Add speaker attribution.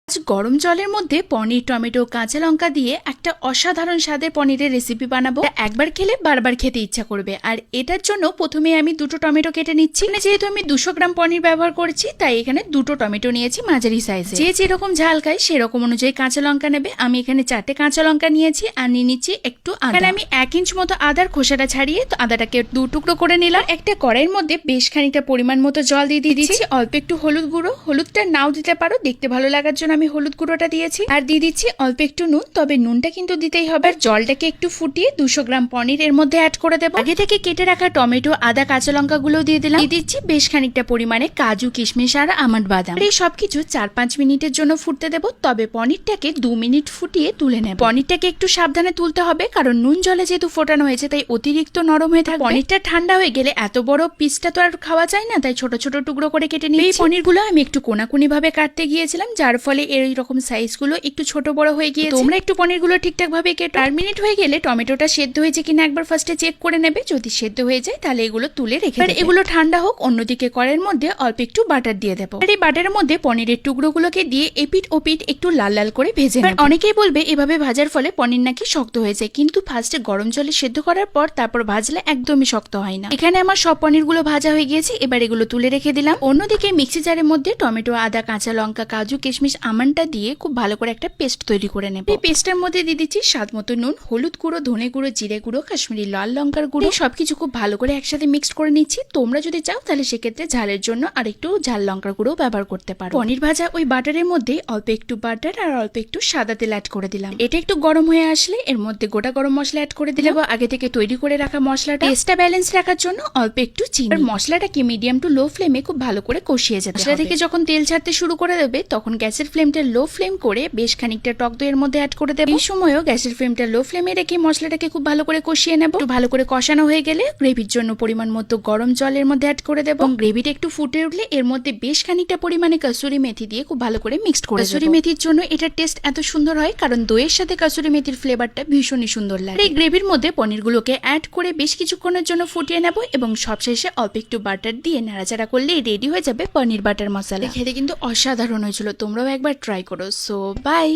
Speaker 1: আজ গরম জলের মধ্যে পনির, টমেটো, কাঁচা লঙ্কা দিয়ে একটা অসাধারণ স্বাদের পনিরের রেসিপি বানাবো। একবার খেলে বারবার খেতে ইচ্ছা করবে। আর এটার জন্য প্রথমে আমি দুটো টমেটো কেটে নিচ্ছি। যেহেতু আমি 200 গ্রাম পনির ব্যবহার করছি, তাই এখানে দুটো টমেটো নিয়েছি মাঝারি সাইজে। যে যেরকম ঝাল খায় সেরকম অনুযায়ী কাঁচা লঙ্কা নেবে। আমি এখানে 4টে কাঁচা লঙ্কা নিয়েছি আর নিয়ে নিচ্ছি একটু আদা। এখানে আমি 1 ইঞ্চ মতো আদার খোসাটা ছাড়িয়ে তো আদাটাকে 2 টুকরো করে নিলাম। একটা কড়াইয়ের মধ্যে বেশ খানিকটা পরিমাণ মতো জল দিয়ে দিচ্ছি। অল্প একটু হলুদ গুঁড়ো, হলুদটা নাও দিতে পারো, দেখতে ভালো লাগার জন্য আমি হলুদ গুঁড়োটা দিয়েছি। আর দিয়ে দিচ্ছি অল্প একটু নুন, তবে নুনটা কিন্তু দিতেই হবে। আর জলটাকে একটু ফুটিয়ে 200 গ্রাম পনির এর মধ্যে অ্যাড করে দেবো। আগে থেকে কেটে রাখা টমেটো, আদা, কাঁচা লঙ্কা গুলো দিয়ে দিলাম। দিয়ে দিচ্ছি বেশ খানিকটা পরিমাণে কাজু, কিশমিশ আর আমন্ড বাদাম। এই সবকিছু 4-5 মিনিটের জন্য ফুটতে দেবো। তবে পনিরটাকে 2 মিনিট ফুটিয়ে তুলে নেব। পনিরটাকে একটু সাবধানে তুলতে হবে, কারণ নুন জলে যেহেতু ফোটানো হয়েছে তাই অতিরিক্ত নরম হয়ে থাকবে। পনিরটা ঠান্ডা হয়ে গেলে এত বড় পিসটা তো আর খাওয়া যায় না, তাই ছোট ছোট টুকরো করে কেটে নিই। এই পনিরগুলো আমি একটু কোনাকুনি ভাবে কাটতে গিয়েছিলাম, যার ফলে এইরকম সাইজগুলো একটু ছোট বড় হয়ে গিয়েছে। তোমরা একটু পনিরগুলো ঠিকঠাক ভাবে কেটো। 4 মিনিট হয়ে গেলে টমেটোটা সেদ্ধ হয়েছে কিনা একবার ফার্স্টে চেক করে নেবে। যদি সেদ্ধ হয়ে যায় তাহলে এগুলো তুলে রেখে দেবে। এগুলো ঠান্ডা হোক। অন্যদিকে কড়াইয়ের মধ্যে অল্প একটু বাটার দিয়ে দেবো। আর এই বাটারের মধ্যে পনিরের টুকরোগুলোকে দিয়ে এপিট ওপিট একটু লাল লাল করে ভেজে নেব। অনেকেই বলবে এভাবে ভাজার ফলে পনির নাকি শক্ত হয়ে যায়, কিন্তু ফার্স্টে গরম জলে সেদ্ধ করার পর তারপর ভাজলে একদমই শক্ত হয় না। এখানে আমার সব পনিরগুলো ভাজা হয়ে গিয়েছে। এবার এগুলো তুলে রেখে দিলাম। অন্যদিকে মিক্সি জারের মধ্যে টমেটো, আদা, কাঁচা লঙ্কা, কাজু, কিশমিশ, আমন্ডটা দিয়ে খুব ভালো করে একটা পেস্ট তৈরি করে নেব। এই পেস্টের মধ্যে দিয়ে দিচ্ছি স্বাদ মতো নুন, হলুদ গুঁড়ো, ধনে গুঁড়ো, জিরে গুঁড়ো, কাশ্মীরি লাল লঙ্কার গুঁড়ো। সবকিছু খুব ভালো করে একসাথে মিক্সড করে নিচ্ছি। তোমরা যদি চাও তাহলে সেক্ষেত্রে ঝালের জন্য আর একটু ঝাল লঙ্কার গুঁড়ো ব্যবহার করতে পারো। পনির ভাজা ওই বাটারের মধ্যে অল্প একটু বাটার আর অল্প একটু সাদা তেল অ্যাড করে দিলাম। এটা একটু গরম হয়ে আসলে এর মধ্যে গোটা গরম মশলা অ্যাড করে দিলাম। আগে থেকে তৈরি করে রাখা মশলাটা টেস্টটা ব্যালেন্স রাখার জন্য অল্প একটু চিনি। আর মশলাটাকে মিডিয়াম টু লো ফ্লেমে খুব ভালো করে কষিয়ে যেতে হবে। মশলা থেকে যখন তেল ছাড়তে শুরু করে দেবে তখন গ্যাসের ফ্লেমটা লো ফ্লেম করে বেশ খানিকটা টক দইয়ের মধ্যে অ্যাড করে দেবে। এই সময়ও গ্যাসের ফ্লেমটা লো ফ্লেমে রেখে মশলাটাকে খুব ভালো করে কষিয়ে নেব। একটু ভালো করে কষানো হয়ে গেলে গ্রেভির জন্য পরিমাণ মতো গরম জলের মধ্যে অ্যাড করে দেব। এবং গ্রেভিটা একটু ফুটে উঠলে এর মধ্যে বেশ খানিকটা পরিমাণে কাসুরি মেথি দিয়ে খুব ভালো করে মিক্সড করে দেব। কাসুরি মেথির জন্য এটার টেস্ট এত সুন্দর হয় কারণ দইয়ের সাথে কাসুরি মেথির ফ্লেভারটা ভীষণই সুন্দর লাগে। এই গ্রেভির মধ্যে পনিরগুলোকে অ্যাড করে বেশ কিছুক্ষণের জন্য ফুটিয়ে নেব এবং সবশেষে অল্প একটু বাটার দিয়ে নাড়াচাড়া করলে রেডি হয়ে যাবে পনির বাটার মশলা। খেতে কিন্তু অসাধারণ হয়েছিল। তোমরাও একবার ট্রাই করো। So by.